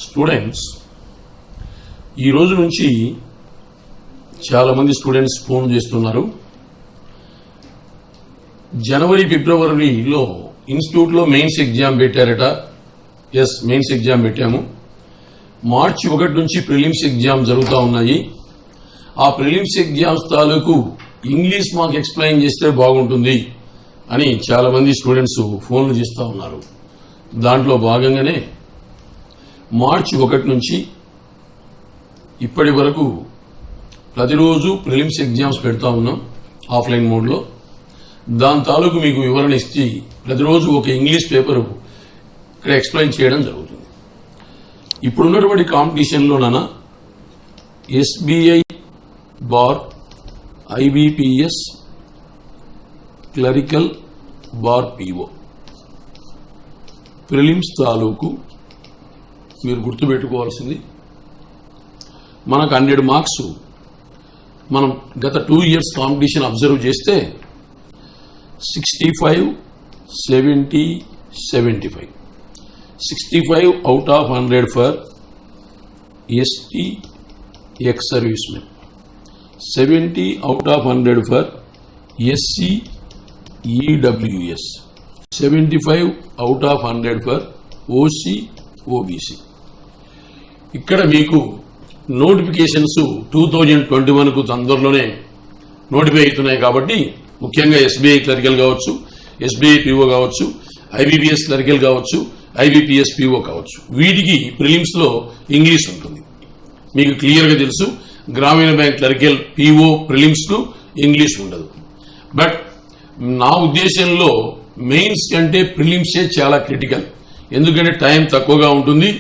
Students ఈ రోజు నుంచి చాలా మంది స్టూడెంట్స్ ఫోన్ చేస్తున్నారు. జనవరి ఫిబ్రవరిలో ఇన్స్టిట్యూట్ లో మెయిన్స్ ఎగ్జామ్ పెట్టారట. ఎస్, మెయిన్స్ ఎగ్జామ్ పెట్టాము. మార్చి 1 నుంచి ప్రిలిమ్స్ ఎగ్జామ్ జరుగుతూ ఉన్నాయి. ఆ ప్రిలిమ్స్ ఎగ్జామ్స్ తాలూకు ఇంగ్లీష్ మాకు ఎక్స్ప్లెయిన్ చేస్తే బాగుంటుంది అని చాలా మంది స్టూడెంట్స్ ఫోన్లు చేస్తూ ఉన్నారు. దాంట్లో భాగంగానే మార్చి 1 నుంచి ఇప్పటి వరకు ప్రతిరోజు ప్రిలిమ్స్ ఎగ్జామ్స్ పెడతా ఉన్నాం ఆఫ్లైన్ మోడ్లో. దాని తాలూకు మీకు వివరణ ఇచ్చి ప్రతిరోజు ఒక ఇంగ్లీష్ పేపర్ ఇక్కడ ఎక్స్ప్లెయిన్ చేయడం జరుగుతుంది. ఇప్పుడున్నటువంటి కాంపిటీషన్లోనైనా ఎస్బీఐ బార్, ఐబీపీఎస్, క్లరికల్ బార్ పీఓ ప్రిలిమ్స్ తాలూకు మీరు గుర్తుపెట్టుకోవాల్సింది, మనకు 100 మార్క్స్. మనం గత 2 ఇయర్స్ కాంపిటీషన్ అబ్జర్వ్ చేస్తే 65, 70, 75. 65 out of 100 for ST ex-servicemen, 70 out of 100 for SC EWS, 75 out of 100 for OC OBC. ఇక్కడ మీకు నోటిఫికేషన్స్ 2021 కు తొందరలోనే నోటిఫై అవుతున్నాయి. కాబట్టి ముఖ్యంగా ఎస్బీఐ క్లరికల్ కావచ్చు, ఎస్బీఐ పీఓ కావచ్చు, ఐబీపీఎస్ క్లరికల్ కావచ్చు, ఐబీపీఎస్ పీఓ కావచ్చు, వీటికి ప్రిలిమ్స్ లో ఇంగ్లీష్ ఉంటుంది. మీకు క్లియర్ గా తెలుసు, గ్రామీణ బ్యాంక్ క్లరికల్ పీఓ ప్రిలిమ్స్ కు ఇంగ్లీష్ ఉండదు. బట్ నా ఉద్దేశంలో మెయిన్స్ కంటే ప్రిలిమ్సే చాలా క్రిటికల్. ఎందుకంటే టైం తక్కువగా ఉంటుంది,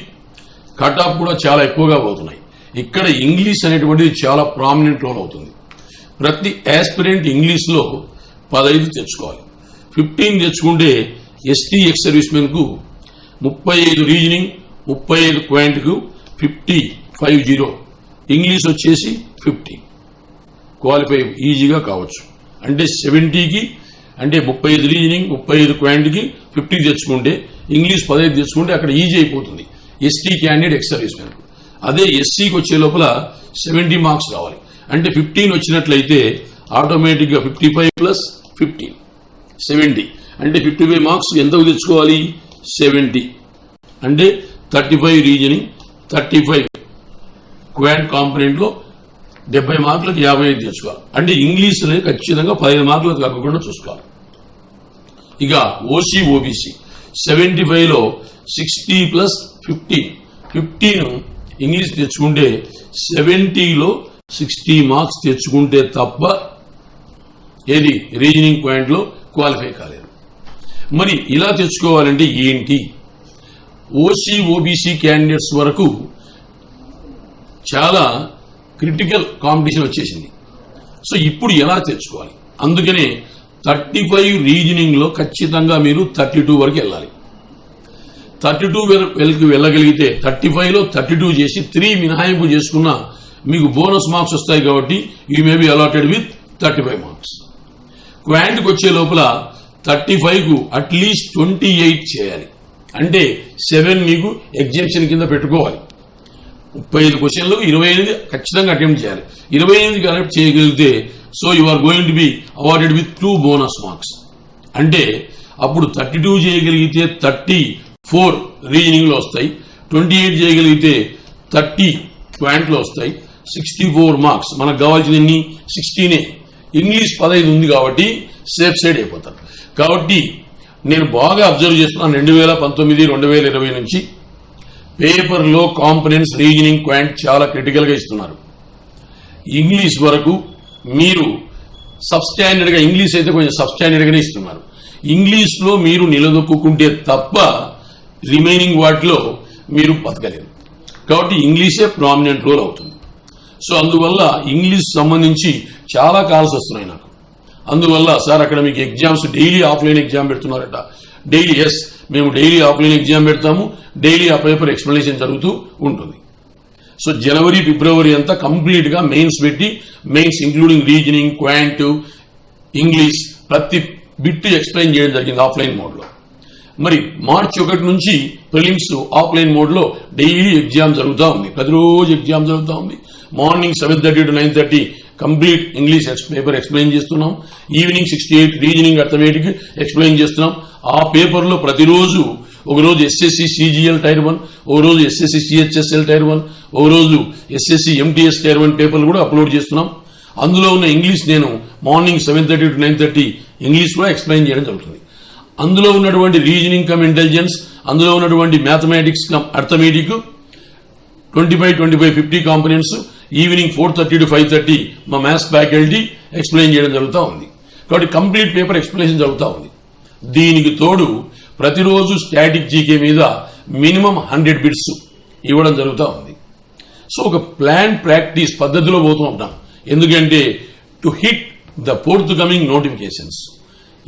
కట్ ఆఫ్ కూడా చాలా ఎక్కువగా పోతున్నాయి. ఇక్కడ ఇంగ్లీష్ అనేటువంటిది చాలా ప్రామినెంట్ రోల్ అవుతుంది. ప్రతి ఆస్పిరెంట్ ఇంగ్లీష్ లో 15 తెచ్చుకోవాలి. 15 తెచ్చుకుంటే ఎస్టీ ఎక్స్ సర్వీస్ మెన్ కు 35 రీజనింగ్, 35 క్వాంట్ కు 50 ఇంగ్లీష్ వచ్చేసి 50 క్వాలిఫై ఈజీగా కావచ్చు. అంటే 70కి అంటే 35 రీజనింగ్, 35 క్వాంట్ కి 50 తెచ్చుకుంటే, ఇంగ్లీష్ 15 తెచ్చుకుంటే అక్కడ ఈజీ అయిపోతుంది ST candidate ex service men. అదే ఎస్సీకి వచ్చే లోపల 70 మార్క్స్ కావాలి. అంటే 15 వచ్చినట్లయితే ఆటోమేటిక్ గా 55 ప్లస్ 15 70. అంటే 55 మార్క్స్ ఎంతకు తెచ్చుకోవాలి? 70. అంటే 35 రీజనింగ్, 35 క్వాంట్ కాంపనెంట్ లో 70 మార్కులకు 55 తెచ్చుకోవాలి. అంటే ఇంగ్లీష్ ఖచ్చితంగా 15 మార్కులకు తగ్గకుండా చూసుకోవాలి. ఇక ఓసీ ఓబీసీ 75 లో 60 ప్లస్ 15 ఇంగ్లీష్ తెచ్చుకుంటే 70లో 60 మార్క్స్ తెచ్చుకుంటే తప్ప ఏది రీజనింగ్ పాయింట్ లో క్వాలిఫై కాలేదు. మరి ఇలా తెచ్చుకోవాలంటే ఏంటి? ఓసీ ఓబీసీ క్యాండిడేట్స్ వరకు చాలా క్రిటికల్ కాంపిటీషన్ వచ్చేసింది. సో ఇప్పుడు ఎలా తెచ్చుకోవాలి? అందుకనే 35 రీజనింగ్ లో ఖచ్చితంగా మీరు 32 వరకు వెళ్ళాలి. 32 వరకు వెళ్ళగలిగితే 35 లో 32 చేసి 3 మినహాయింపు చేసుకున్నా మీకు బోనస్ మార్క్స్ వస్తాయి. కాబట్టి you may be allotted with 35 marks. క్వాంట్కి వచ్చే లోపల 35 కు అట్లీస్ట్ 28 చేయాలి. అంటే 7 మీకు ఎగ్జామ్షన్ కింద పెట్టుకోవాలి. 35 క్వశ్చన్లకు 28 ఖచ్చితంగా అటెంప్ట్ చేయాలి. 28 అటెంప్ట్ చేయగలిగితే so you are going to be awarded with 2 bonus marks. అంటే అప్పుడు 32 చేయగలిగితే 34 రీజనింగ్ లో వస్తాయి, 28 చేయగలిగితే 30 క్వాంట్ లో వస్తాయి, 64 మార్క్స్. మనకు కావాల్సింది 16. ఇంగ్లీష్ 15 ఉంది కాబట్టి సేఫ్ సైడ్ అయిపోతారు. కాబట్టి నేను బాగా అబ్జర్వ్ చేస్తున్నాను 2019, 2020 నుంచి పేపర్లో కాంపనెంట్స్, రీజనింగ్, క్వాంట్ చాలా క్రిటికల్ గా ఇస్తున్నారు. ఇంగ్లీష్ వరకు మీరు సబ్స్టాండర్డ్ గా, ఇంగ్లీష్ అయితే కొంచెం సబ్స్టాండర్డ్ గానే ఇస్తున్నారు. ఇంగ్లీష్ లో మీరు నిలదొక్కుంటే తప్ప రిమైనింగ్ వాటిలో మీరు బతకలేరు. కాబట్టి ఇంగ్లీషే ప్రామినెంట్ రోల్ అవుతుంది. సో అందువల్ల ఇంగ్లీష్ సంబంధించి చాలా కాల్స్ వస్తున్నాయి నాకు. అందువల్ల సార్ అక్కడ మీకు ఎగ్జామ్స్ డైలీ ఆఫ్లైన్ ఎగ్జామ్ పెడుతున్నారట. డైలీ, ఎస్, మేము డైలీ ఆఫ్లైన్ ఎగ్జామ్ పెడతాము. డైలీ ఆ పేపర్ ఎక్స్ప్లెనేషన్ జరుగుతూ ఉంటుంది. సో జనవరి ఫిబ్రవరి అంతా కంప్లీట్ గా మెయిన్స్ పెట్టి, mains including reasoning, quant, English ప్రతి బిట్ ఎక్స్ప్లెయిన్ చేయడం జరిగింది ఆఫ్లైన్ మోడ్ లో. మరి మార్చి 1 నుంచి ప్రిలిమ్స్ ఆఫ్లైన్ మోడ్ లో డైలీ ఎగ్జామ్ జరుగుతూ ఉంది. ప్రతిరోజు ఎగ్జామ్ జరుగుతూ ఉంది. Morning 7:30 to 9:30 complete English paper explain చేస్తున్నాం. Evening 6 to 8 reasoning arithmetic explain చేస్తున్నాం. ఆ పేపర్ లో ప్రతిరోజు ఒక రోజు ఎస్ఎస్సి సిజిఎల్ టైర్ 1, ఒక రోజు ఎస్ఎస్సి సిహెచ్ఎస్ఎల్ టైర్ 1, ఒక రోజు ఎస్ఎస్సి ఎంటీఎస్ టైర్ 1 పేపర్లు కూడా అప్లోడ్ చేస్తున్నాం. అందులో ఉన్న ఇంగ్లీష్ నేను మార్నింగ్ 7:30 to 9:30 ఇంగ్లీష్ కూడా ఎక్స్ప్లెయిన్ చేయడం జరుగుతుంది. అందులో ఉన్నటువంటి రీజనింగ్ కమ్ ఇంటెలిజెన్స్, అందులో ఉన్నటువంటి mathematics come arithmetic 25, 50 components evening 4:30 to 5:30 మా మ్యాథ్స్ ఫ్యాకల్టీ ఎక్స్ప్లెయిన్ చేయడం జరుగుతూ ఉంది. కాబట్టి కంప్లీట్ పేపర్ ఎక్స్ప్లెనేషన్ జరుగుతూ ఉంది. దీనికి తోడు ప్రతిరోజు స్టాటిక్ జీకే మీద మినిమం 100 బిట్స్ ఇవ్వడం జరుగుతూ ఉంది. సో ఒక ప్లాన్ ప్రాక్టీస్ పద్ధతిలో పోతూ ఉంటాం. ఎందుకంటే to hit the fourth coming notifications,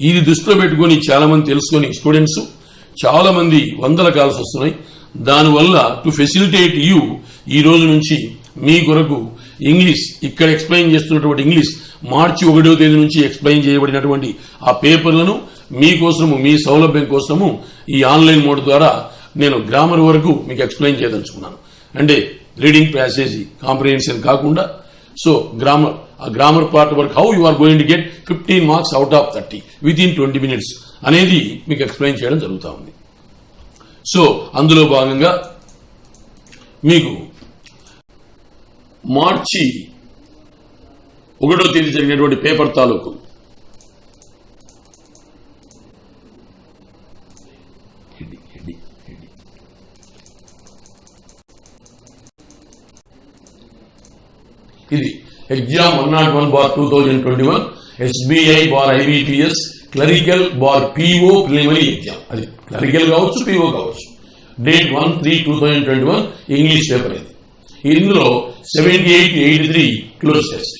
ఇది దృష్టిలో పెట్టుకుని చాలా మంది తెలుసుకొని స్టూడెంట్స్ చాలా మంది వందల కాల్స్ వస్తున్నాయి. దానివల్ల టు ఫెసిలిటేట్ యూ ఈ రోజు నుంచి మీ కొరకు ఇంగ్లీష్ ఇక్కడ ఎక్స్ప్లెయిన్ చేస్తున్నటువంటి ఇంగ్లీష్ మార్చి 1వ తేదీ నుంచి ఎక్స్ప్లెయిన్ చేయబడినటువంటి ఆ పేపర్లను మీకోసము మీ సౌలభ్యం కోసము ఈ ఆన్లైన్ మోడ్ ద్వారా నేను గ్రామర్ వరకు మీకు ఎక్స్ప్లెయిన్ చేయదలుచుకున్నాను. అంటే రీడింగ్ ప్యాసేజీ కాంప్రిహెన్షన్ కాకుండా so grammar part work how you are going to get 15 marks out of 30 within 20 minutes అనేది మీకు ఎక్స్ప్లెయిన్ చేయడం జరుగుతూ ఉంది. సో అందులో భాగంగా మీకు మార్చి 1వ తేదీ జరిగినటువంటి పేపర్ తాలూకు ఇది exam 101/2021 SBI bar IBPS clerical bar PO preliminary exam. అది క్లరికల్ కావచ్చు, PO కావచ్చు. డేట్ 1/3/2021 ఇంగ్లీష్ పేపర్ ఇది. ఇందులో 78 to 83 cloze test.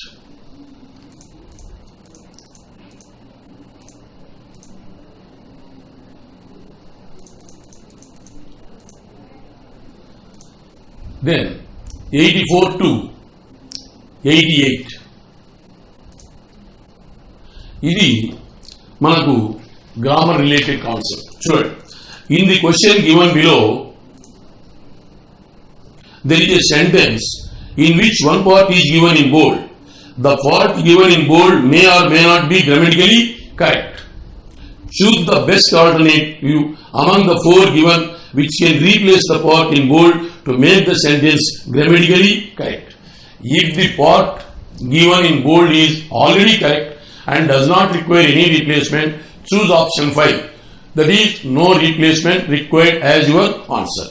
Then 84 to 88 ఇది మనకు గ్రామర్ రిలేటెడ్ కాన్సెప్ట్. చూడండి, in the question given below there is a sentence in which one part is given in bold. The part given in bold may or may not be grammatically correct. Choose the best alternative among the 4 given which can replace the part in bold to make the sentence grammatically correct. If the part given in bold is already correct and does not require any replacement, choose option 5. That is, no replacement required as your answer.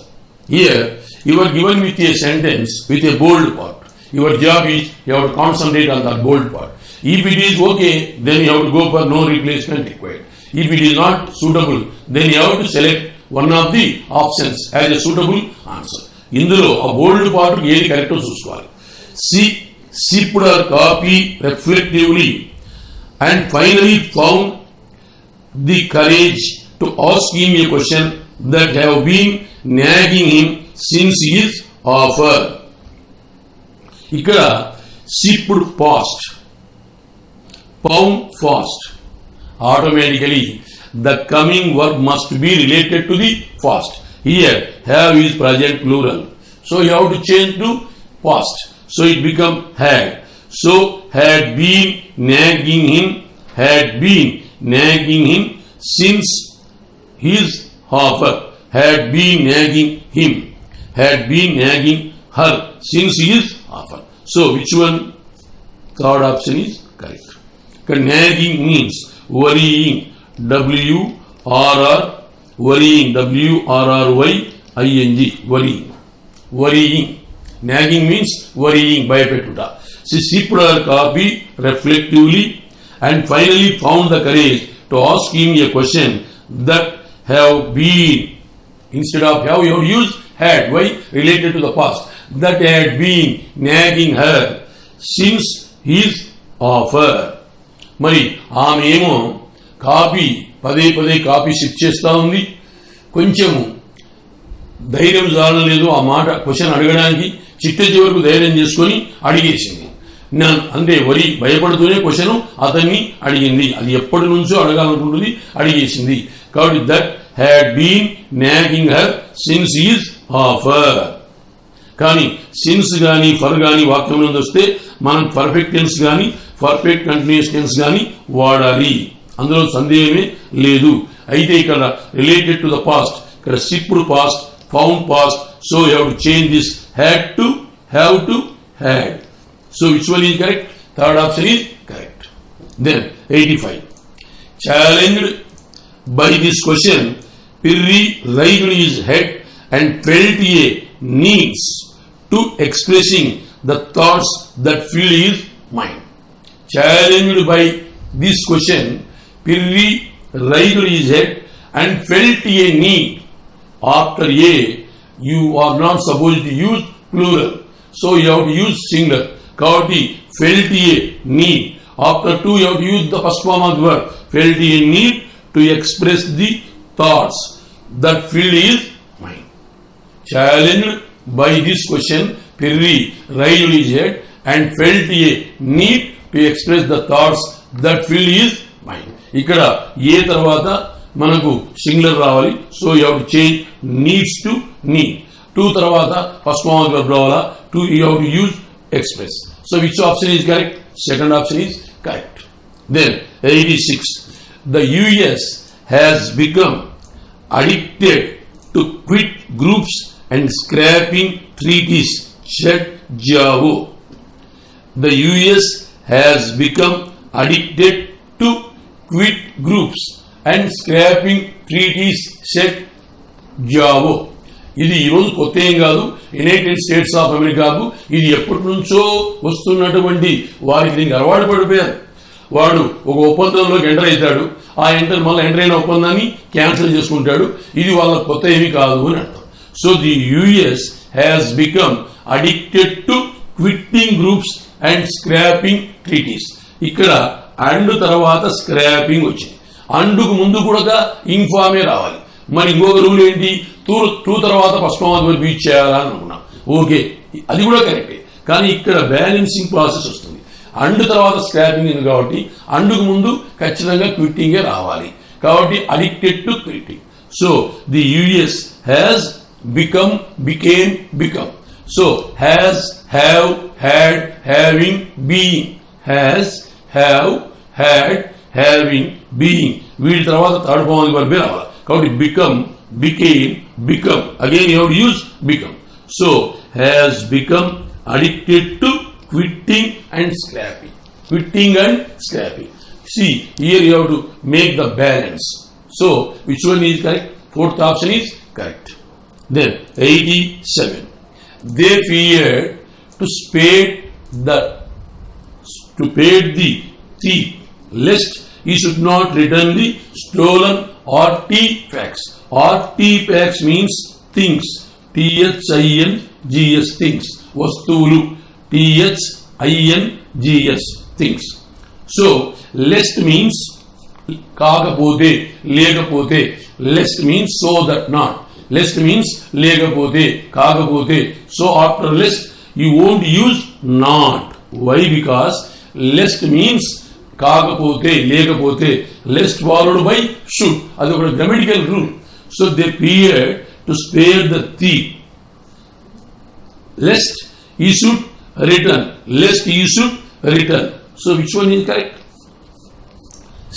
Here, you are given with a sentence with a bold part. Your job is you have to concentrate on that bold part. If it is okay, then you have to go for no replacement required. If it is not suitable, then you have to select one of the options as a suitable answer. ఇందులో ఆ బోల్డ్ part ఏది కరెక్టో చూసుకోవాలి. Sipped or copy reflectively and finally found the courage to ask him a question that have been nagging him since his offer. ఇక్కడ sipped past, found fast. Automatically the coming verb must be related to the past. Here have is present plural, so you have to change to past, so it become had. So had been nagging him since his offer. Had been nagging him, had been nagging her since his offer. So which one? Third option is correct. Nagging means worrying, worrying, WRRYING, worrying. Nagging means worrying, భయపెట్టుట. Sipped or copy reflectively and finally found the courage to ask him a question that have been. Instead of have, you have used had. Why? Related to the past. That had been nagging her since his offer. మరి ఆమె ఏమో పదే copy shift చేస్తా ఉంది. కొంచెము ధైర్యం చాలలేదు ఆ మాట క్వశ్చన్ అడగడానికి. చిట్ట చివరకు ధైర్యం చేసుకొని అడిగేసింది. అంటే భయపడుతూనే క్వశ్చన్ అతన్ని అడిగింది. అది ఎప్పటి నుంచో అడగాలనుకుంటుంది, అడిగేసింది. కాబట్టి that had been nagging her since his offer. కానీ సిన్స్ కానీ ఫర్ కానీ వాక్యం నుండి వస్తే మనం పర్ఫెక్ట్ టెన్స్ కానీ పర్ఫెక్ట్ కంటిన్యూస్ టెన్స్ కానీ వాడాలి, అందులో సందేహమే లేదు. అయితే ఇక్కడ రిలేటెడ్ టు ద పాస్ట్, ఇక్కడ సిప్పుడు past, found past, so you have to change this had to, have to, had. So which one is correct? Third option is correct. Then 85. Challenged by this question, Pirri raised his head and felt a needs to expressing the thoughts that fill his mind. Challenged by this question, Pirri raised his head and felt a need. After a, you are not supposed to use plural, so you have to use singular. Kabatti felt a need. After two, you have to use the first form of the word. Felt a need to express the thoughts that fill his mind. Challenged by this question, Pirri raised his head and felt a need to express the thoughts that fill his mind. ఇక్కడ ఏ తర్వాత మనకు singular రావాలి, so you have to change needs to need. Two తర్వాత first form of verb రావాలా, to you have to use express. So which option is correct? Second option is correct. Then 86. The US has become addicted to quit groups and scrapping treaties, said Javo. The US has become addicted to quit groups and scrapping treaties, said Javo. ఇది ఈరోజు కొత్త ఏం కాదు, United states of అమెరికాకు ఇది ఎప్పటి నుంచో వస్తున్నటువంటి వారికి దీనికి అలవాటు పడిపోయారు. వాడు ఒక ఒప్పందంలోకి ఎంటర్ అవుతాడు, ఆ మళ్ళీ ఎంటర్ అయిన ఒప్పందాన్ని క్యాన్సిల్ చేసుకుంటాడు. ఇది వాళ్ళ కొత్త ఏమీ కాదు అని అర్థం. So the US has become addicted to quitting groups and scrapping treaties. ఇక్కడ అండ్ తర్వాత స్క్రాపింగ్ వచ్చింది. అండుకు ముందు కూడా ఇన్ఫార్మే రావాలి. మరి ఇంకొక రూల్ ఏంటి? టూ తర్వాత ఫస్ట్ ఫార్మ్ ఆఫ్ యూజ్ చేయాలని అనుకున్నాం. ఓకే, అది కూడా కరెక్టే, కానీ ఇక్కడ బ్యాలెన్సింగ్ ప్రాసెస్ వస్తుంది. అండ్ తర్వాత స్క్రాపింగ్ ఉంది కాబట్టి అండుకు ముందు ఖచ్చితంగా క్విట్టింగే రావాలి. కాబట్టి addicted to quitting. So the US has become, became, become. So has, have, had, having, being. Has, have, had, having, being. వీటి తర్వాత థర్డ్ ఫార్మ్ ఆఫ్ వర్బ్ రావాలి. కాబట్టి become, became, become. Again you have to use become. So has become addicted to quitting and scrapping. Quitting and scrapping. See, here you have to make the balance. So, which one is correct? Fourth option is correct. Then, 87. They feared to pay the thief, lest he should not return the stolen artifacts. Artifacts means things. T-H-I-N-G-S, things. Vastulu. T-H-I-N-G-S, things. So, lest means కాకపోతే, లేకపోతే. Lest means so that not. Lest means లేకపోతే, కాకపోతే. So, after lest, you won't use not. Why? Because lest means కాకపోతే, లేకపోతే. Lest followed by should. అది ఒక grammatical rule. So, they feared to spare the thief, lest he should return. Lest he should return. So which one is correct?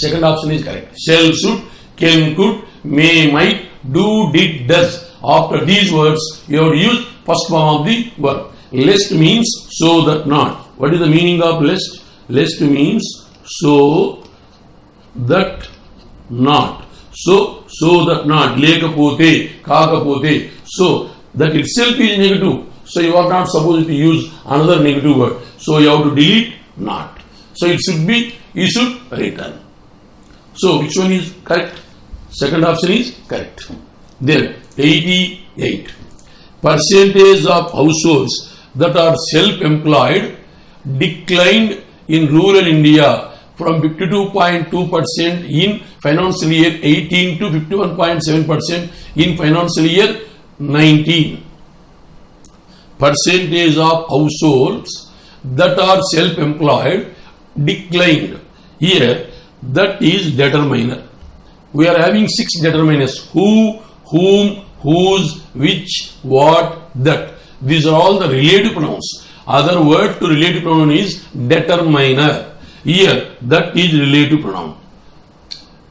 Second option is correct. Shall, should, can, could, may, might, do, did, does. After these words, you have to use first form of the verb. Lest means so that not. What is the meaning of lest? Lest means so that not. So that not. Lekapothe, kakapothe. So that itself is negative. So you are not supposed to use another negative word. So you have to delete not. So it should be, you should return. So which one is correct? Second option is correct. Then 88. Percentage of households that are self-employed declined in rural India from 52.2% in financial year 18 to 51.7% in financial year 19. Percentage of households that are self-employed declined. Here, that is determiner. we are having 6 determiners: who, whom, whose, which, what, that. These are all the relative pronouns. Other word to relative pronoun is determiner. Here, that is relative pronoun.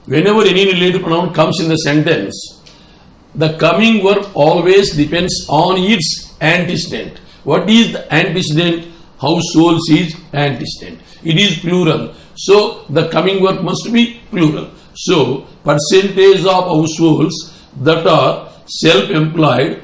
Whenever any relative pronoun comes in the sentence, the coming verb always depends on its antecedent. What is the antecedent? Households is antecedent. It is plural. So, the coming verb must be plural. So, percentage of households that are self-employed,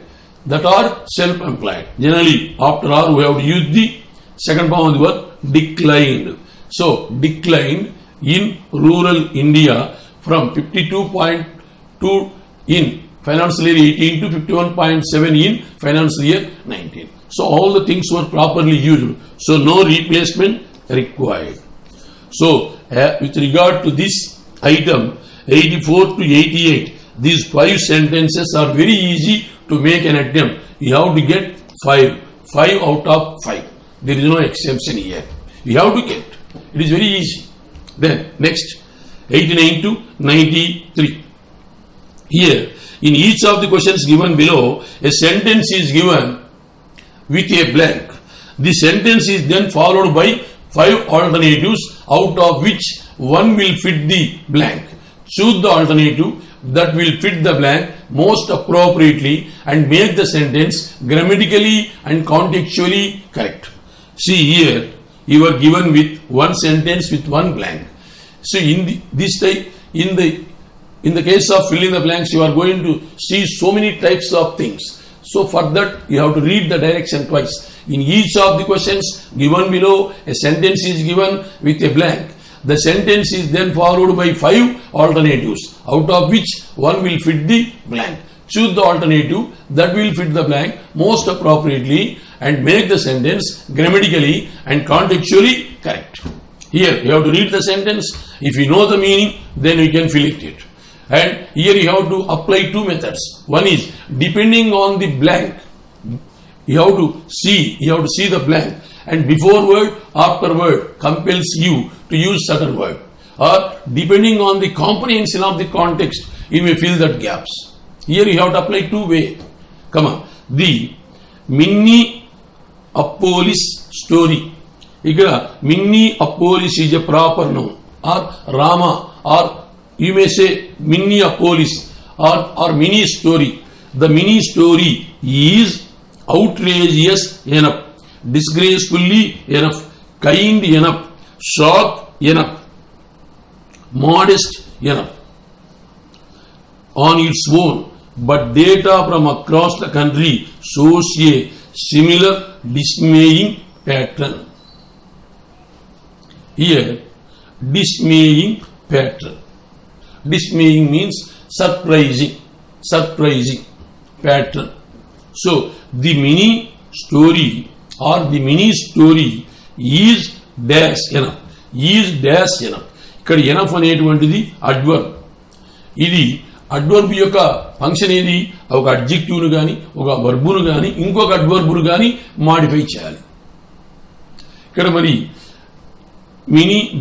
Generally, after all, we have to use the second form of the verb declined. So, declined in rural India from 52.2 in financial year 18 to 51.7 in financial year 19. So, all the things were properly used. So, no replacement required. So, with regard to this item 84 to 88, these 5 sentences are very easy to make an attempt. You have to get 5 out of 5. There is no exemption here. You have to get. It is very easy. Then next, 89 to 93. Here, in each of the questions given below, a sentence is given with a blank. The sentence is then followed by 5 alternatives, out of which one will fit the blank. Choose the alternative that will fit the blank most appropriately and make the sentence grammatically and contextually correct. See here, you are given with one sentence with one blank. So in the case of filling the blanks, you are going to see so many types of things. So for that, you have to read the direction twice. In each of the questions given below, a sentence is given with a blank. The sentence is then followed by 5 alternatives, out of which one will fit the blank. Choose the alternative that will fit the blank most appropriately and make the sentence grammatically and contextually correct. Here you have to read the sentence. If you know the meaning, then you can fill it. And here you have to apply 2 methods. One is depending on the blank. You have to see the blank, and before word, after word compels you to use certain word. Or depending on the comprehension of the context, you may fill that gaps. Here you have to apply 2 ways. Come on. The Minneapolis story. Here, Minneapolis is a proper noun. Or Rama, or you may say Minneapolis, or mini story. The mini story is outrageous enough, disgracefully enough, kind enough, shock enough, modest enough on its own, but data from across the country shows a similar dismaying pattern. Here, dismaying pattern. Dismaying means surprising pattern. So, the mini story or the mini story is dash enough. ఇక్కడ enough అనేటువంటిది adverb. ఇది adverb యొక్క function ఏది? ఒక అడ్జెక్టివ్ను కానీ ఒక వర్బును కానీ ఇంకొక అడ్వర్బును కానీ మాడిఫై చేయాలి. ఇక్కడ మరి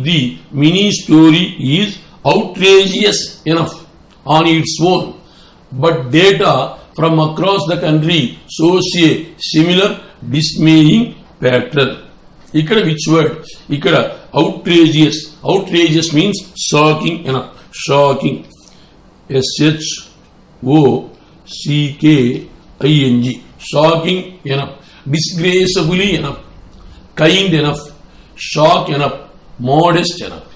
the mini story is outrageous enough on its own, but data from across the country shows a similar dismaying pattern. Ikkada which word? Ikkada outrageous. Outrageous means shocking enough. Shocking. SHOCKING. Shocking enough. Disgracefully enough. Kind enough. Shock enough. Modest enough.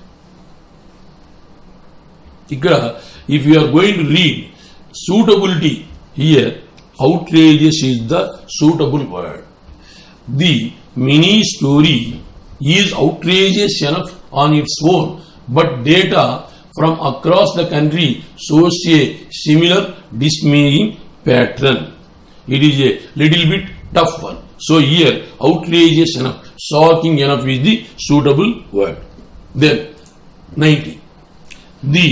Ikkada, if you are going to read suitability, here outrageous is the suitable word. The mini story is outrageous enough on its own, but data from across the country shows a similar dismaying pattern. It is a little bit tough one. So here outrageous enough, shocking enough is the suitable word. Then 90. The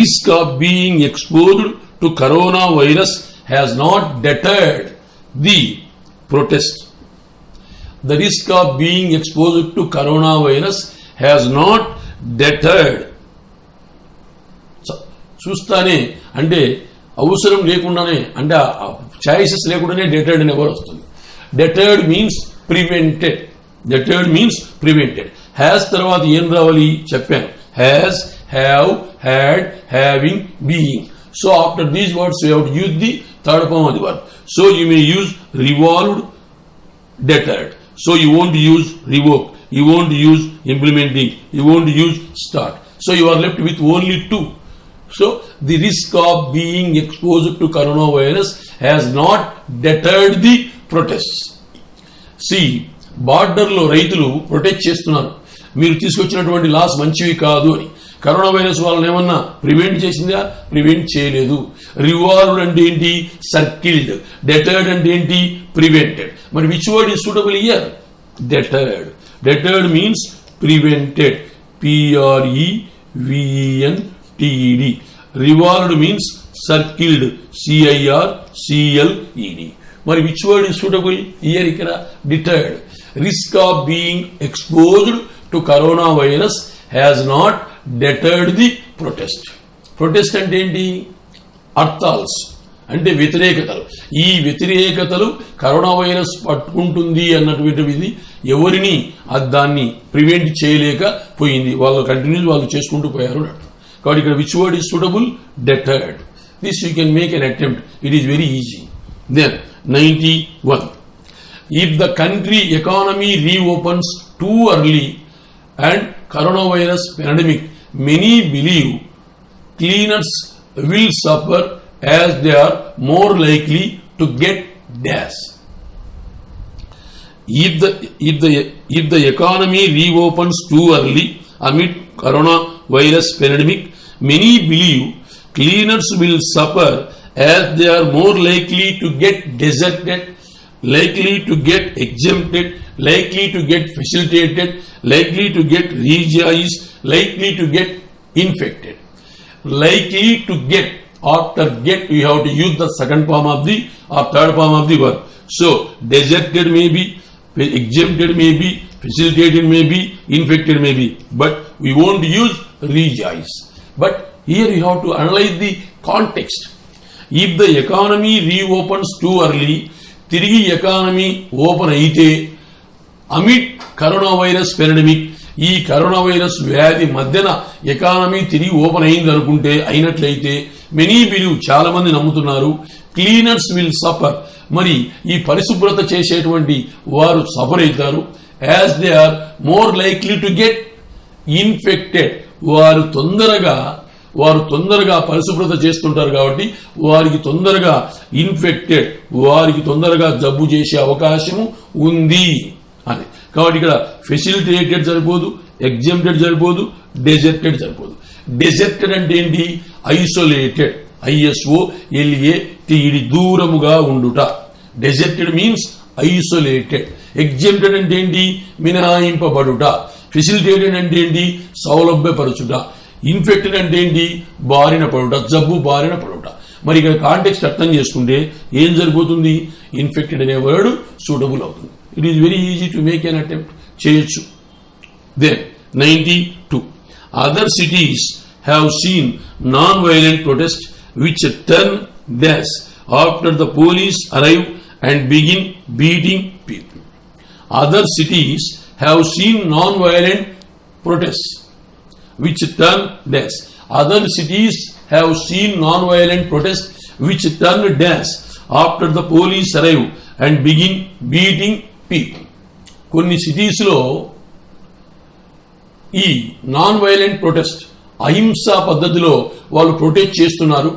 risk of being exposed to coronavirus has not deterred the protest. The risk of being exposed to coronavirus has not deterred. చూస్తానే అంటే అవసరం లేకుండానే అంటే choices లేకుండానే డెటర్డ్ అనే word వస్తుంది. Deterred means prevented. Deterred means prevented. Has తర్వాత ఏం రావాలి చెప్పాను. Has, have, had, having, being. So after these words you have to use the third form of the verb. So you may use revolved, deterred. So you won't use revoke, you won't use implementing, you won't use start. So you are left with only two. So the risk of being exposed to coronavirus has not deterred the protests. See, border lo రైతులు protest చేస్తున్నారు, మీరు తీసుకొచ్చినటువంటి loss మంచివి కాదు అని. Corona virus వాళ్ళని ఏమన్నా prevent చేసిందా? ప్రివెంట్ చేయలేదు. రివాల్వ్డ్ అంటే ఏంటి? సర్కిల్డ్. డెటర్డ్ అంటే ఏంటి? ప్రివెంటెడ్. మరి which word is suitable here? Deterred. Deterred means prevented. PREVENTED. Revolved means circled. CIRCLED. మరి which word is suitable here? ఇక్కడ deterred. Risk of being exposed to corona virus has not deterred the protest. Protest అంటే ఏంటి? అర్థాల్స్ అంటే వ్యతిరేకతలు. ఈ వ్యతిరేకతలు corona virus పట్టుకుంటుంది అన్నటువంటిది ఎవరిని దాన్ని ప్రివెంట్ చేయలేకపోయింది. వాళ్ళు కంటిన్యూస్ వాళ్ళు చేసుకుంటూ పోయారు. కాబట్టి ఇక్కడ which word is suitable? Deterred. This you can make an attempt. It is very easy. Then 91. If the country economy reopens too early and coronavirus pandemic, many believe cleaners will suffer as they are more likely to get dash. If the economy reopens too early amid coronavirus pandemic, many believe cleaners will suffer as they are more likely to get deserted, likely to get exempted, likely to get facilitated, likely to get rejoiced, likely to get infected. Likely to get, after get you have to use the second form of the or third form of the verb. So deserted may be, exempted may be, facilitated may be, infected may be, but we won't use rejoice. But here you have to analyze the context. If the economy reopens too early, తిరిగి economy open అయితే amid corona virus pandemic, ఈ corona virus వ్యాధి మధ్యన economy తిరిగి open అయింది అనుకుంటే అయినట్లయితే many believe చాలా మంది నమ్ముతున్నారు క్లీనర్స్ విల్ సఫర్, మరి ఈ పరిశుభ్రత చేసేటువంటి వారు సఫర్ అవుతారు. As they are more likely to get infected, వారు తొందరగా పరిశుభ్రత చేస్తుంటారు కాబట్టి వారికి తొందరగా ఇన్ఫెక్టెడ్, వారికి తొందరగా జబ్బు చేసే అవకాశం ఉంది అని. కాబట్టి ఇక్కడ ఫెసిలిటేటెడ్ సరిపోదు, ఎగ్జామ్టెడ్ సరిపోదు, డెజర్టెడ్ సరిపోదు. డెజర్టెడ్ అంటే ఏంటి? ఐసోలేటెడ్, ISOLATED, దూరముగా ఉండుట. Deserted means isolated. ఎగ్జామ్టెడ్ అంటే ఏంటి? మినహాయింపబడుట. ఫెసిలిటేటెడ్ అంటే ఏంటి? సౌలభ్యపరచుట. ఇన్ఫెక్టెడ్ అంటే ఏంటి? బారిన పడుట, జబ్బు బారిన పడుట. మరి ఇక్కడ కాంటెక్స్ట్ అర్థం చేసుకుంటే ఏం సరిపోతుంది? ఇన్ఫెక్టెడ్ అనే వర్డ్ సూటబుల్ అవుతుంది. It is very easy to make an attempt, చేయొచ్చు. Then 92. Other cities have seen non violent protest which turn dash after the police arrive and begin beating people. Other cities have seen non-violent protests which turn dash. Other cities have seen non-violent protests which turn dash after the police arrive and begin beating people. కొన్ని cities లో ఈ non violent protest అహింసా పద్ధతిలో వాళ్ళు protest చేస్తున్నారు.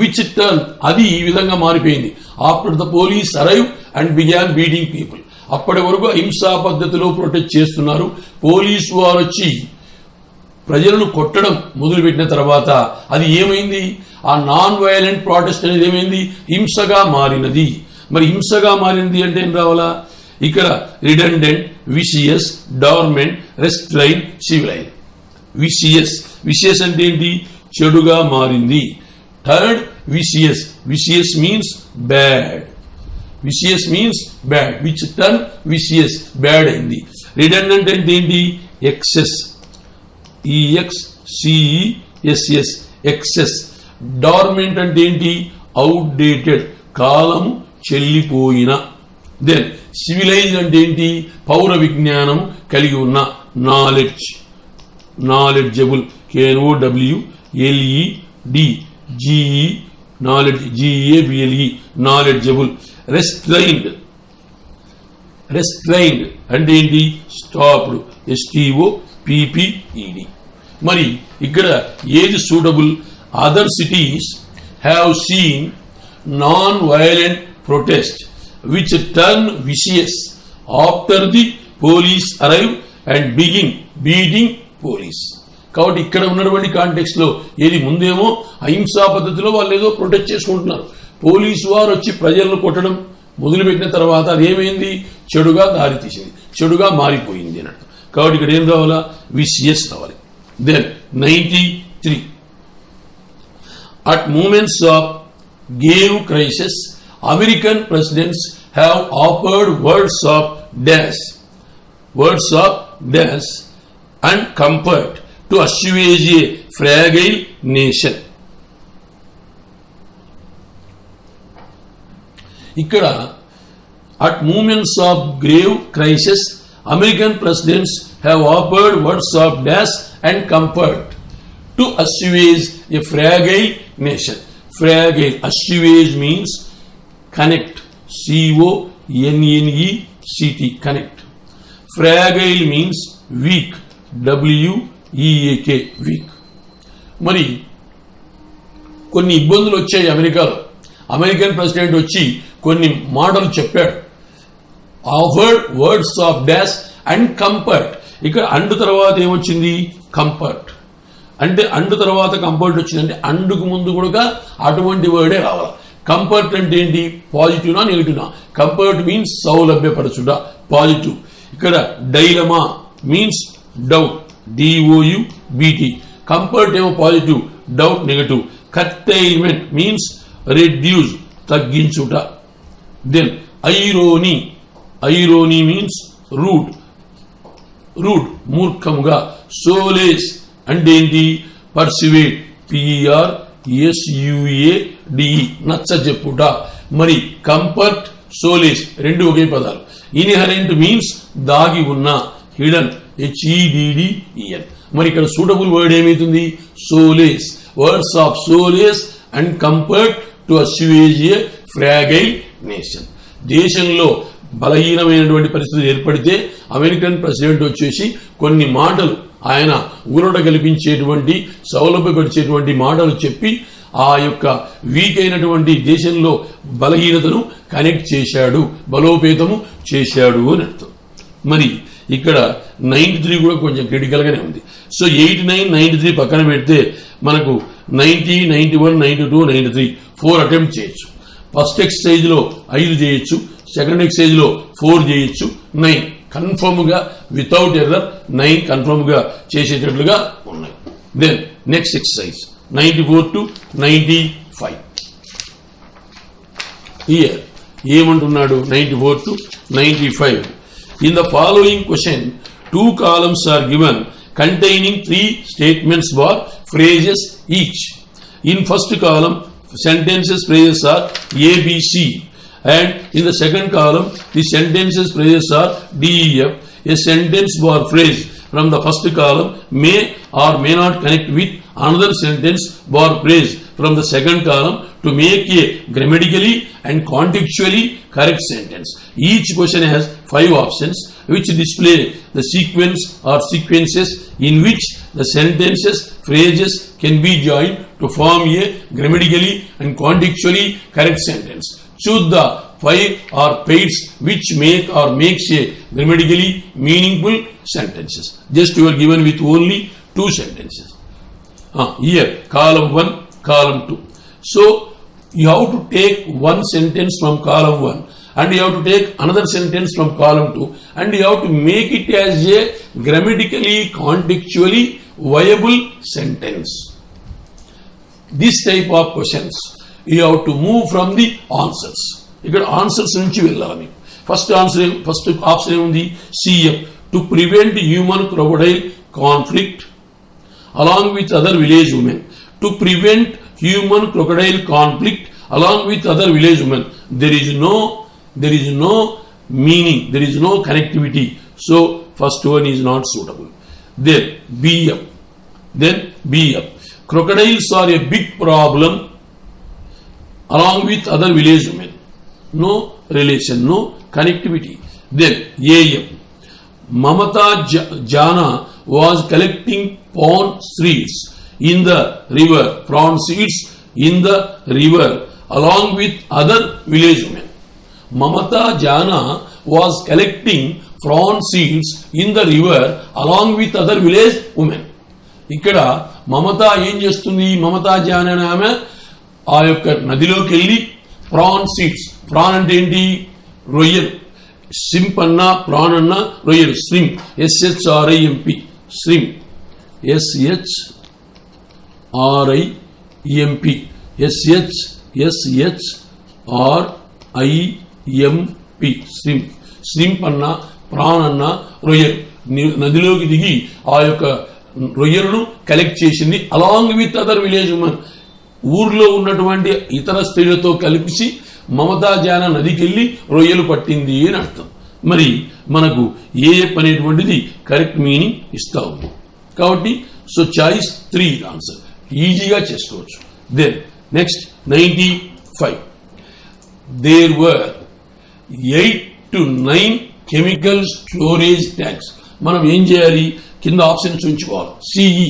Which turn, అది ఈ విధంగా మారిపోయింది. After the police arrive and began beating people. అప్పటి వరకు అహింసా పద్ధతిలో ప్రొటెస్ట్ చేస్తున్నారు. పోలీసు వారు వచ్చి ప్రజలను కొట్టడం మొదలుపెట్టిన తర్వాత అది ఏమైంది? ఆ నాన్ వైలెంట్ ప్రొటెస్ట్ అనేది ఏమైంది? హింసగా మారినది. మరి హింసగా మారినది అంటే ఏం రావాలా? ఇక్కడ redundant, vicious, dormant, restrain, civilise. Vicious అంటే ఏంటి? చెడుగా మారింది. Third vicious. Vicious means bad. Vicious means bad. Which turn vicious, bad అయింది. రిడెండెంట్ అంటే ఏంటి? ఎక్సెస్. EXCESS, excess. డార్మెంట్ అంటే ఏంటి? అవుట్డేటెడ్, కాలము చెల్లిపోయిన. దెన్ సివిలైజ్ అంటే ఏంటి? పౌర విజ్ఞానం కలిగి ఉన్న, knowledge, knowledgeable, KNOWLEDGE, knowledge, GABLE, knowledgeable. Restrained, restrained అంటే ఏంటి? Stopped, STOPPED. మరి ఇక్కడ ఏది suitable? Other cities have seen non violent protest which turn vicious after the police arrive and begin beating police. కాబట్టి ఇక్కడ ఉన్నటువంటి కాంటెక్స్ట్ లో ఏది ముందేమో అహింసా పద్ధతిలో వాళ్ళు ఏదో ప్రొటెస్ట్ చేసుకుంటున్నారు, పోలీసు వారు వచ్చి ప్రజలను కొట్టడం మొదలుపెట్టిన తర్వాత అదేమైంది? చెడుగా దారితీసింది, చెడుగా మారిపోయింది అన్నట్టు. కాబట్టి ఇక్కడ ఏం రావాలా? విసియస్ రావాలి. Then 93, at moments of grave crisis American presidents have offered words of and comfort to assuage a fragile nation. ఇక్కడ at moments of grave crisis American presidents have offered words of and comfort to assuage a fragile nation. Fragile, assuage means connect, CONNECT, connect. Fragile means weak, WEAK, weak. మరి కొన్ని ఇబ్బందులు వచ్చాయి అమెరికాలో. American president వచ్చి కొన్ని మాటలు చెప్పాడు. Offered words of and comfort. ఇక్కడ అండ్ తర్వాత ఏమొచ్చింది? కంఫర్ట్. అంటే అండ్ తర్వాత కంఫర్ట్ వచ్చిందంటే అండుకు ముందు కూడా అటువంటి వర్డే రావాలి. కంఫర్ట్ అంటే ఏంటి? పాజిటివ్నా నెగిటివ్నా? కంఫర్ట్ మీన్స్ సౌలభ్యపరచుట, పాజిటివ్. ఇక్కడ dilemma means doubt, DOUBT. Comfort ఏమో positive, doubt negative. Curtailment means reduce, తగ్గించుట. Then irony, irony means rude, మూర్ఖముగా. సోలేస్ అంటే ఏంటి? పర్సువేట్, PERSUADE, నచ్చ చెప్పుట. మరి కంఫర్ట్, సోలేస్ రెండు ఒకే పదాలు. ఇన్హెరెంట్ మీన్స్ దాగి ఉన్న, హిడన్, HEDDEN. మరి ఇక్కడ సూటబుల్ వర్డ్ ఏమైతుంది? Solace. Words of solace and comfort to assuage a fragile nation. దేశంలో బలహీనమైనటువంటి పరిస్థితి ఏర్పడితే అమెరికన్ ప్రెసిడెంట్ వచ్చేసి కొన్ని మాటలు ఆయన ఊరట కల్పించేటువంటి, సౌలభ్యపరిచేటువంటి మాటలు చెప్పి ఆ యొక్క వీక్ అయినటువంటి దేశంలో బలహీనతను కనెక్ట్ చేశాడు, బలోపేతము చేశాడు అని అర్థం. మరి ఇక్కడ 93 కూడా కొంచెం క్రిటికల్ గానే ఉంది. సో 89, 93 పక్కన పెడితే మనకు 90, 91, 92, 93 4 అటెంప్ట్ చేయొచ్చు. ఫస్ట్ ఎక్సర్సైజ్ లో 5 చేయొచ్చు, సెకండ్ ఎక్సర్సైజ్ లో 4 చేయొచ్చు, 9 కన్ఫర్మ్ గా వితౌట్ ఎర్రర్ 9 కన్ఫర్మ్ గా చేసేటట్లుగా ఉన్నాయి. Then next exercise 94 to 95. Here ఏమంటున్నాడు? 94 to 95. In the following question, 2 columns are given containing 3 statements or phrases each. In first column, sentences, phrases are A, B, C. And in the second column, the sentences, phrases are D, E, F. A sentence or phrase from the first column may or may not connect with another sentence or phrase from the second column to make a grammatically and contextually correct sentence. Each question has 5 options which display the sequence or sequences in which the sentences, phrases can be joined to form a grammatically and contextually correct sentence. Choose the 5 or pairs which make or makes a grammatically meaningful sentences. Just you are given with only 2 sentences. Here column 1, column 2. So you have to take one sentence from column 1 and you have to take another sentence from column 2 and you have to make it as a grammatically contextually viable sentence. This type of questions you have to move from the answers. ఇక్కడ answers నుంచి వెళ్ళాలి. First option ఏముంది? CF, to prevent human crocodile conflict along with other village women, to prevent human crocodile conflict along with other village women. There is no meaning, there is no connectivity. So first one is not suitable. Then B up. Crocodiles are a big problem along with other village women. No relation, no connectivity. Then A. Mamata Jana was collecting prawn seeds in the river, along with other village women. Mamata Jana was collecting prawn seeds in the river along with other village women. ఇక్కడ మమత ఏం చేస్తుంది? Mamata John అనే ఆమె ఆ యొక్క నదిలోకి వెళ్ళి PRAN seeds, PRAN అంటే ఏంటి? రొయ్యలు. సింప్ అన్నా ప్రాన్ అన్నా రొయ్యలు. String SHRIMP string SHRIMP shrimp అన్నా ప్రాన్ అన్నా రొయ్యలు. నదిలోకి దిగి ఆ యొక్క రొయ్యలను కలెక్ట్ చేసింది along with other village women. ఊర్లో ఉన్నటువంటి ఇతర స్త్రీలతో కలిసి మమతా జాన నదికి వెళ్ళి రొయ్యలు పట్టింది అని అర్థం. మరి మనకు ఏఎఫ్ అనేటువంటిది కరెక్ట్ మీనింగ్ ఇస్తా ఉంది. కాబట్టి సో చాయిస్ 3 ఆన్సర్ ఈజీగా చేసుకోవచ్చు. Then next 95. There were 8 to 9 chemical storage tanks. మనం ఏం చేయాలి? కింద ఆప్షన్స్ ఉంచుకోవాలి. CE.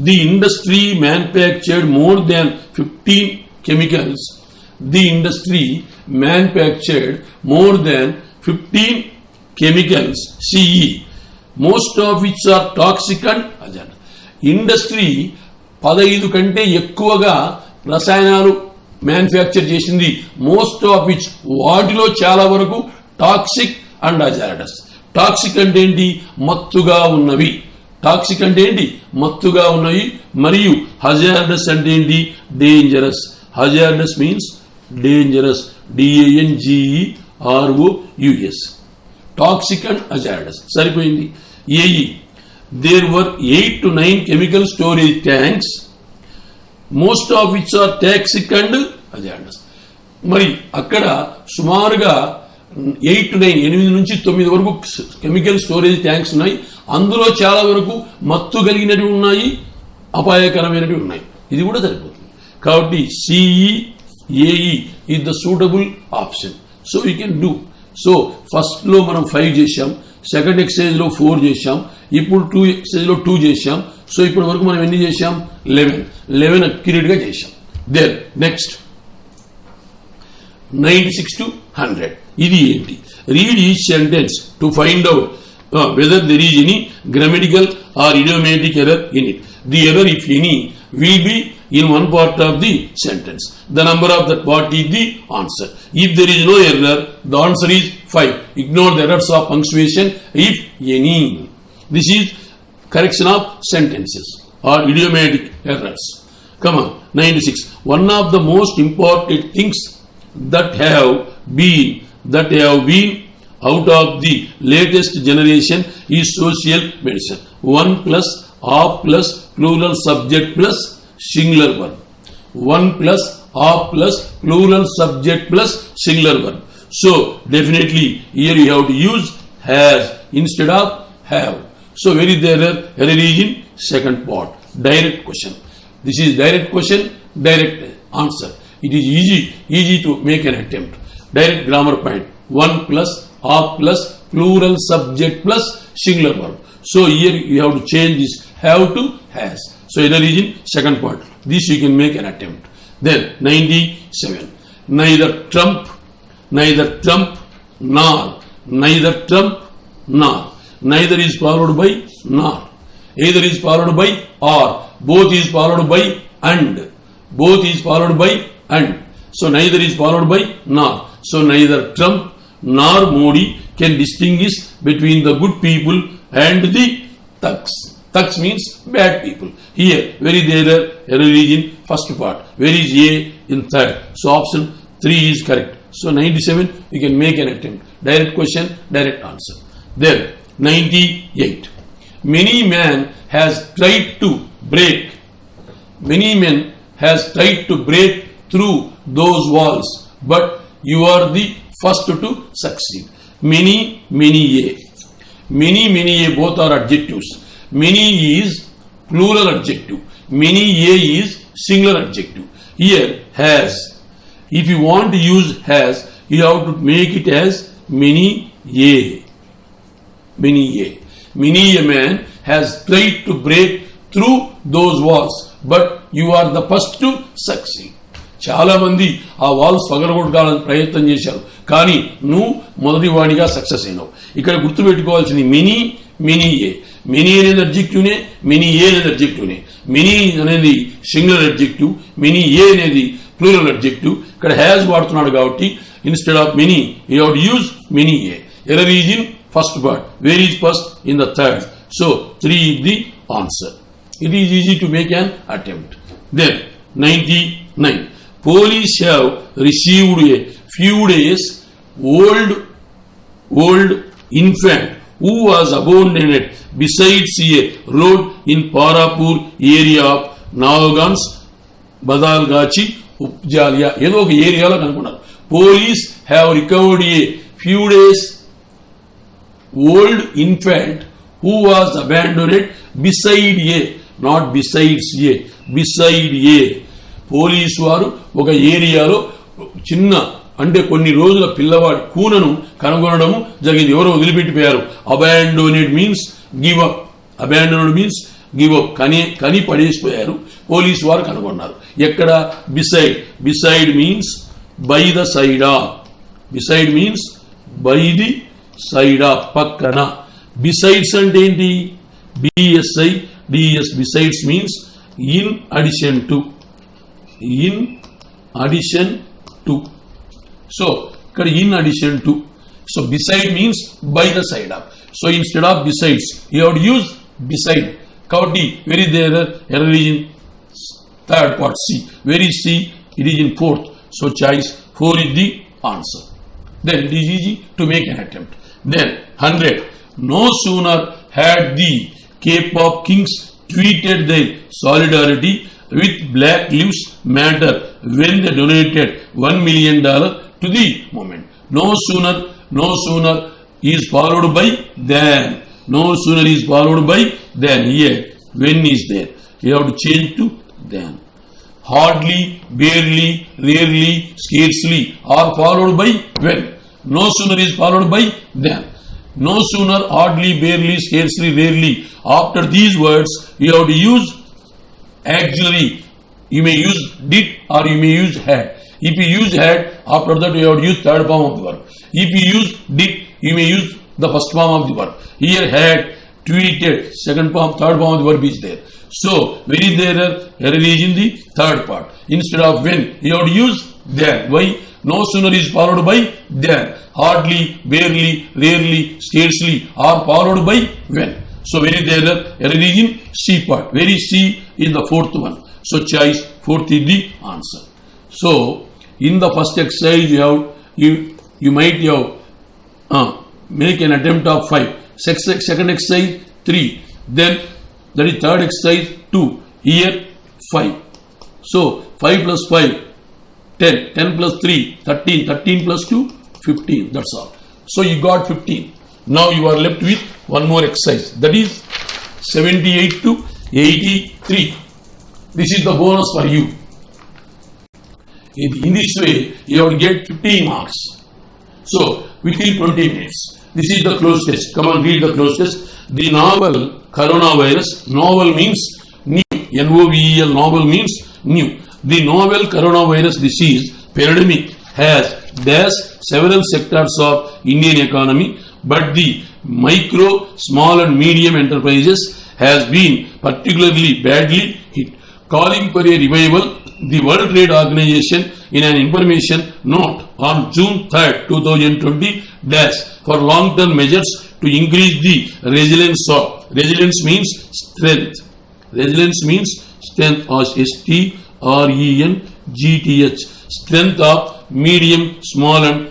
The industry manufactured more than 15 chemicals. The industry manufactured more than 15 chemicals. CE. Most of which are toxic and hazardous. Industry 15 కంటే ఎక్కువగా రసాయనాలు manufacture చేసింది. Most of which, వాటిలో చాలా వరకు టాక్సిక్ అండ్ హజార్డస్. టాక్సిక్ అంటే ఏంటి? మత్తుగా ఉన్నవి. టాక్సిక్ అంటే ఏంటి? మత్తుగా ఉన్నవి. మరియు హజార్డస్ అంటే ఏంటి? Dangerous. Hazardous means dangerous. DANGEROUS. Toxic and hazardous. సరిపోయింది. AE. There were 8 to 9 chemical storage tanks, most of which are toxic and hazardous. మరి అక్కడ సుమారుగా 8 to 9, 8 నుంచి 9 వరకు కెమికల్ స్టోరేజ్ ట్యాంక్స్ ఉన్నాయి. అందులో చాలా వరకు మత్తు కలిగినవి ఉన్నాయి, అపాయకరమైనవి ఉన్నాయి. ఇది కూడా సరిపోతుంది. కాబట్టి CEAE is the suitable option. So we can do. So first లో మనం 5 చేశాం, సెకండ్ ఎక్సర్సైజ్ లో 4 చేశాం, ఇప్పుడు 2 ఎక్సర్సైజ్ లో 2 చేశాం. సో ఇప్పటి వరకు మనం ఎన్ని చేశాం? 11 అక్యురేట్ గా చేశాం. Then next 96 to 100. ఇది ఏంటి? Read each sentence to find out whether there is any grammatical or idiomatic error in it. The error, if any, will be in one part of the sentence. The number of that part is the answer. If there is no error, the answer is 5. Ignore the errors of punctuation, if any. This is correction of sentences or idiomatic errors. Come on, 96. One of the most important things that have been out of the latest generation is social medicine. 1 plus of plus plural subject plus singular verb. 1 plus of plus plural subject plus singular verb. So definitely here you have to use has instead of have. So where is the error? Error is in second part. Direct question. This is direct question, direct answer. It is easy to make an attempt. Direct grammar point. 1 plus of plus plural subject plus singular verb. So here you have to change this have to has. So error is in second part. This you can make an attempt. Then 97. Neither Trump nor. Neither Trump nor. Neither is followed by nor. Either is followed by or. Both is followed by and. Both is followed by and. So neither is followed by nor. So neither Trump nor Modi can distinguish between the good people and the thugs. Thugs means bad people. Here, where is the error? Error is in first part. Where is A? In third. So option 3 is correct. So 97, you can make an attempt. Direct question, direct answer. Then 98. Many men has tried to break has tried to break through those walls, but you are the first to succeed. Many, many a. Many, many a both are adjectives. Many is plural adjective. Many a is singular adjective. Here, has. If you want to use has, you have to make it as many a. Many a. Many a man has tried to break through those walls, but you are the first to succeed. చాలా మంది ఆ walls పగలగొట్టాలని ప్రయత్నం చేశారు, కానీ నువ్వు మొదటి వాడిగా success అయినావు. ఇక్కడ గుర్తుపెట్టుకోవాల్సింది మినీ మినీ ఏ. మినీ అనేది అడ్జెక్టివ్నే, మినీ ఏ అనేది అడ్జెక్టివ్నే. మినీ అనేది సింగులర్ అడ్జెక్టివ్, మినీ ఏ అనేది ప్లూరల్ అడ్జెక్టివ్. ఇక్కడ హ్యాస్ వాడుతున్నాడు కాబట్టి instead of mini you have to use mini A. Error is in first part, where is first in the third. So 3 is the answer. It is easy to make an attempt. Then 99. Police have received a few days old infant who was abandoned besides a road in Parapur area of Navagans, Badalgachi, Upjalia. ఏదో ఒక ఏరియాలో కనుక్కున్నారు. Police have recovered a few days old infant who was abandoned beside a, not besides a, beside a. Police వారు ఒక ఏరియాలో చిన్న అంటే కొన్ని రోజుల పిల్లవాడి కూనను కనుగొనడము జరిగింది. ఎవరో వదిలిపెట్టిపోయారు. Abandoned means give up. Abandoned means give up, కని పడేసిపోయారు. పోలీసు వారు కనుగొన్నారు. ఎక్కడ? Beside. Beside means by the side of. Beside means by the side of, పక్కన. బిసైడ్స్ అంటే ఏంటి? B S I D S. Besides means in addition to. In addition to. So, in addition to. So, beside means by the side of. So, instead of besides, you have to use beside. Kabatti, where is the error? Error is in third part, C. Where is C? It is in fourth. So, choice 4 is the answer. Then it is easy to make an attempt. Then 100. No sooner had the Cape of Kings tweeted their solidarity with Black Lives Matter when they donated $1 million to the movement. No sooner is followed by than. No sooner is followed by than. Here, when is there? You have to change to than. Hardly, barely, rarely, scarcely are followed by when. No sooner is followed by than. No sooner, hardly, barely, scarcely, rarely. After these words, you have to use auxiliary. You may use did or you may use had. If you use had, after that you have to use third form of the verb. If you use did, you may use the first form of the verb. Here had, tweeted, second form, third form of the verb is there. So, where is the error? Error is in the third part. Instead of when, you have to use then. Why? No sooner is followed by then. Hardly, barely, rarely, scarcely are followed by when. So, where is the error? Error is in C part. Where is C? In the fourth one. So, choice 4th is the answer. So, in the first exercise, you might have make an attempt of 5. Second exercise 3. Then that is third exercise 2. Here 5. So, 5 plus 5 10. 10 plus 3 13. 13 plus 2 15. That's all. So, you got 15. Now you are left with one more exercise. That is 78 to 83. This is the bonus for you. In this way, you have to get 15 marks. So, within 20 minutes. This is the closed test. Come on, read the closed test. The novel coronavirus. Novel means new. N-O-V-E-L. Novel means new. The novel coronavirus disease pandemic has dashed several sectors of Indian economy, but the micro, small and medium enterprises has been particularly badly hit. Calling for a revival, the World Trade Organization in an information note on June 3rd, 2020 dash for long-term measures to increase the resilience of. Resilience means strength. Resilience means strength, or STRENGTH. Strength of medium, small and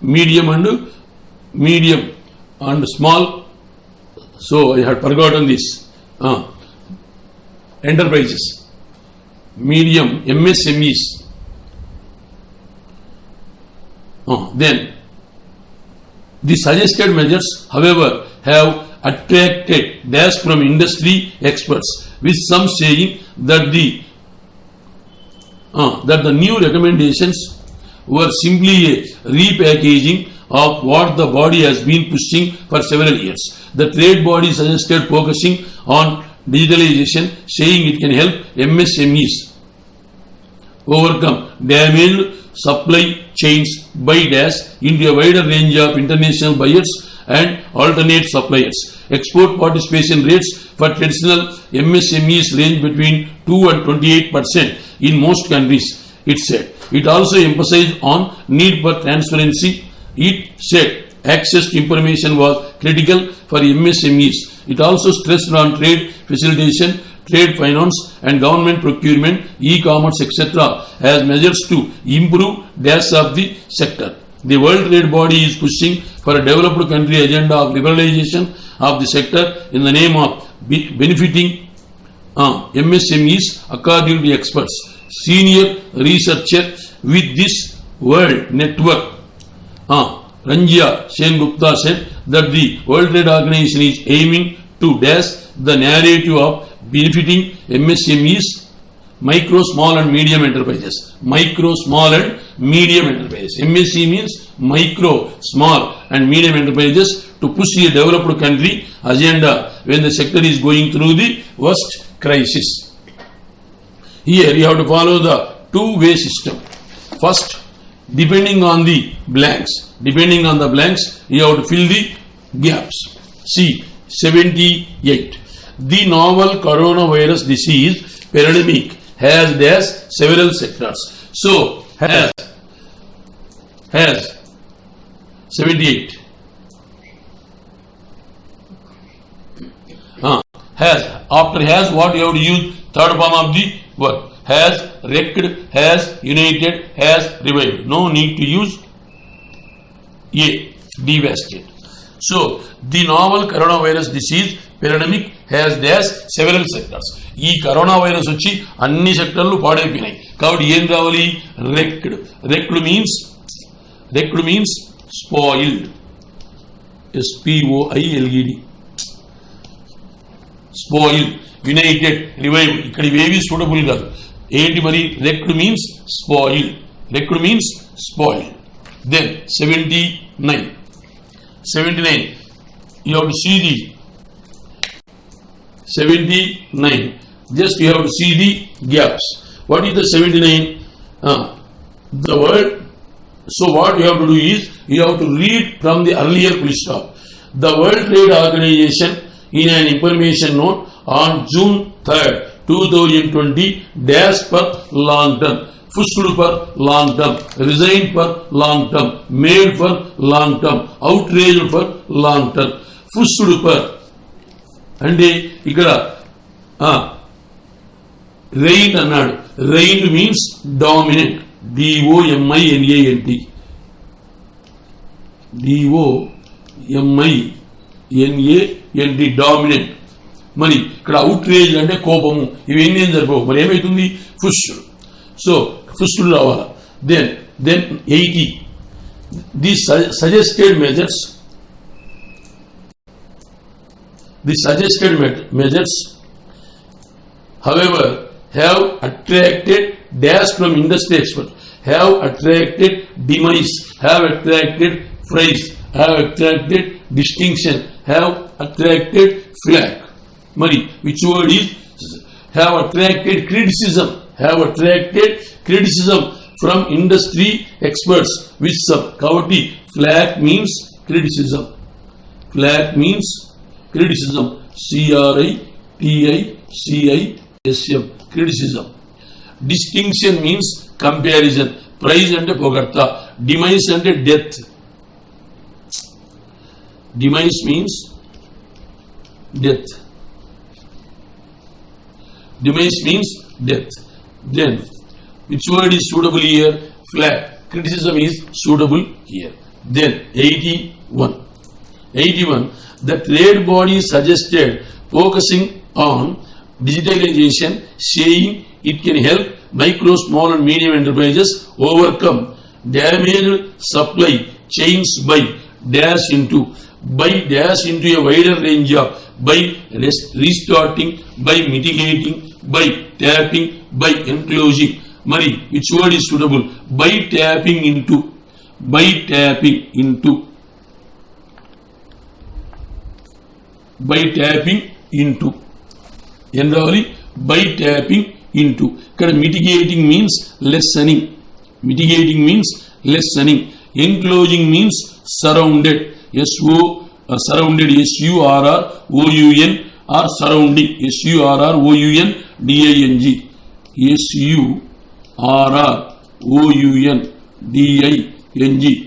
medium and small. So I had forgotten this. Enterprises. medium MSMEs. Then the suggested measures, however, have attracted dash from industry experts, with some saying that the new recommendations were simply a repackaging of what the body has been pushing for several years. The trade body suggested focusing on digitalization, saying it can help MSMEs overcome damaged supply chains by dash into a wider range of international buyers and alternate suppliers. Export participation rates for traditional MSMEs range between 2 and 28% in most countries, it said. It also emphasized on need for transparency. It said access to information was critical for MSMEs. It also stressed on trade facilitation, trade finance and government procurement, e-commerce, etc. as measures to improve dash of the sector. The World Trade Body is pushing for a developed country agenda of liberalization of the sector in the name of benefiting MSMEs, according to experts. Senior researcher with this World Network, Ranjya Sengupta, said that the World Trade Organization is aiming to dash the narrative of benefiting MSMEs, micro, small and medium enterprises. Micro, small and medium enterprises. MSE means micro, small and medium enterprises, to push a developed country agenda when the sector is going through the worst crisis. Here you have to follow the two-way system. First, depending on the blanks, you have to fill the gaps. See, 78. The novel coronavirus disease pandemic has dash several sectors. So, has 78. After has, what you have to use? Third form of the verb. Has wrecked, has united, has revived. No need to use A, devastated. So, the novel coronavirus disease pandemic has dash several sectors. ఈ corona virus వచ్చి అన్ని సెక్టర్లు పాడైపోయినాయి. కాబట్టి ఏం రావాలి? wrecked. Wrecked means spoiled. SPOILED. Spoiled. United, revive. ఇక్కడ ఇవేవి suitable కాదు. ఏంటి మరి? wrecked means spoiled. Then 79. You have to see the 79. Just you have to see the gaps. What is the 79? The word. So what you have to do is, you have to read from the earlier full stop. The World Trade Organization, in an information note on June 3rd, 2020, dash for long term, pushed for long term, resigned for long term, made for long term, outraged for long term, pushed for. అంటే ఇక్కడ reigned అన్నాడు. reigned means dominant. DOMINANT. DOMINANT, dominant. మరి ఇక్కడ outrage అంటే కోపము, ఇవన్నీ ఏం సరిపోవు. మరి ఏమైతుంది? pushed. సో pushed రావాలా. Then 80. These suggested measures, however, have attracted dash from industry experts, have attracted demise, have attracted praise, have attracted distinction, have attracted flag. Mari, which word is? Have attracted criticism from industry experts with some. Kavati, flag means criticism. CRITICISM, criticism. Distinction means comparison. Praise and pogarta. Demise and death. Demise means death. Then, which word is suitable here? Flag. Criticism is suitable here. Then 81. The trade body suggested focusing on digitalization, saying it can help micro, small and medium enterprises overcome damaged supply chains by dash into a wider range of by restarting, by mitigating, by tapping, by enclosing. Mari, which word is suitable? By tapping into. By tapping into. Generally, by tapping into. Mitigating means lessening. Enclosing means surrounded. Surrounded, surroun, or surrounding, surrounding,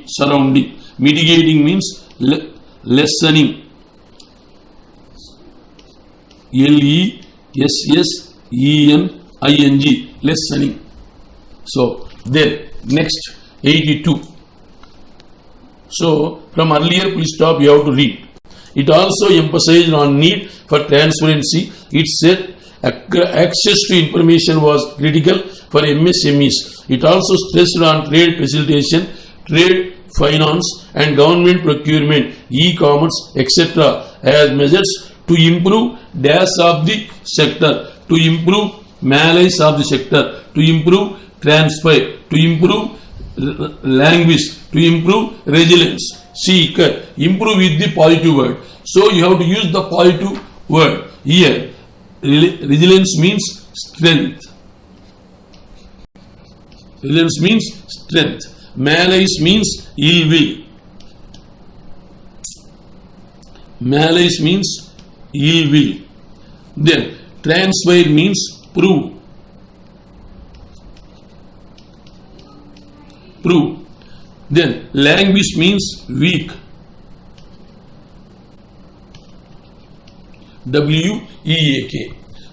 surrounding. Mitigating means lessening. Lessening, lessening. So then next 82. So from earlier full stop you have to read. It also emphasized on need for transparency. It said access to information was critical for MSMEs. It also stressed on trade facilitation, trade finance and government procurement, e-commerce, etc. as measures to improve dash of the sector, to improve malaise of the sector, to improve transfer, to improve language, to improve resilience. See, improve with the positive word. So you have to use the positive word here. Resilience means strength. Resilience means strength. Malice means ill will. Malice means ill will. Then transfer means prove. Then language means weak. WEAK.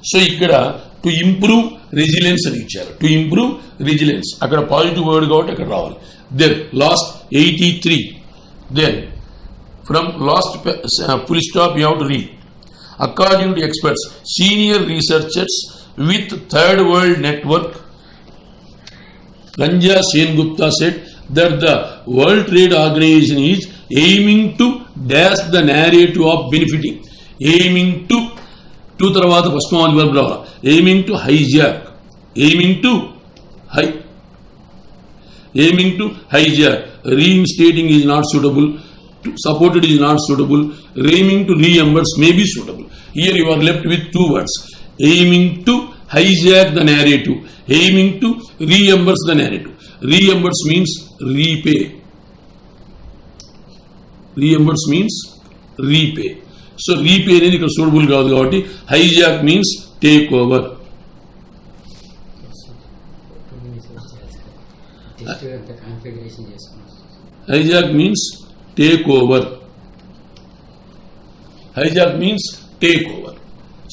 So ikkada to improve resilience అని ఇచ్చారు. To improve resilience. అక్కడ positive word కాబట్టి అక్కడ రావాలి. Then last 83. Then from last full stop you have to read. According to experts, senior researchers with Third World Network, Ranja Sengupta said that the World Trade Organization is aiming to dash the narrative of benefiting. Aiming to tarvata pasmavadi verb ravala. Aiming to hijack. Aiming to hijack. Reinstating is not suitable. Supported is not suitable. Aiming to reimburse may be suitable. Here you are left with two words. Aiming to hijack the narrative. Aiming to reimburse the narrative. Reimburse means repay. Reimburse means repay. So repay అనేది ఇక్కడ suitable కాదు కాబట్టి hijack means take over. Hijack means take over. Hijack means take over.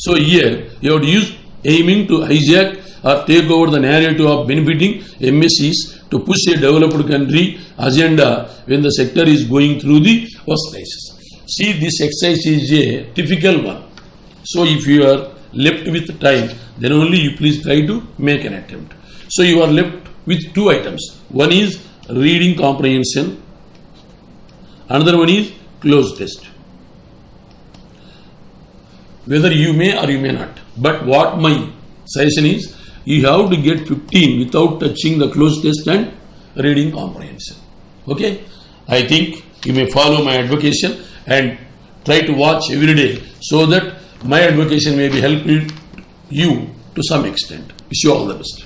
So here you have to use aiming to hijack or take over the narrative of benefiting MSCs to push a developed country agenda when the sector is going through the worst crisis. See, this exercise is a difficult one. So if you are left with time, then only you please try to make an attempt. So you are left with two items. One is reading comprehension. Another one is cloze test. Whether you may or you may not. But what my suggestion is, you have to get 15 without touching the cloze test and reading comprehension. Okay? I think you may follow my advocation and try to watch every day so that my advocation may be helping you to some extent. Wish you all the best.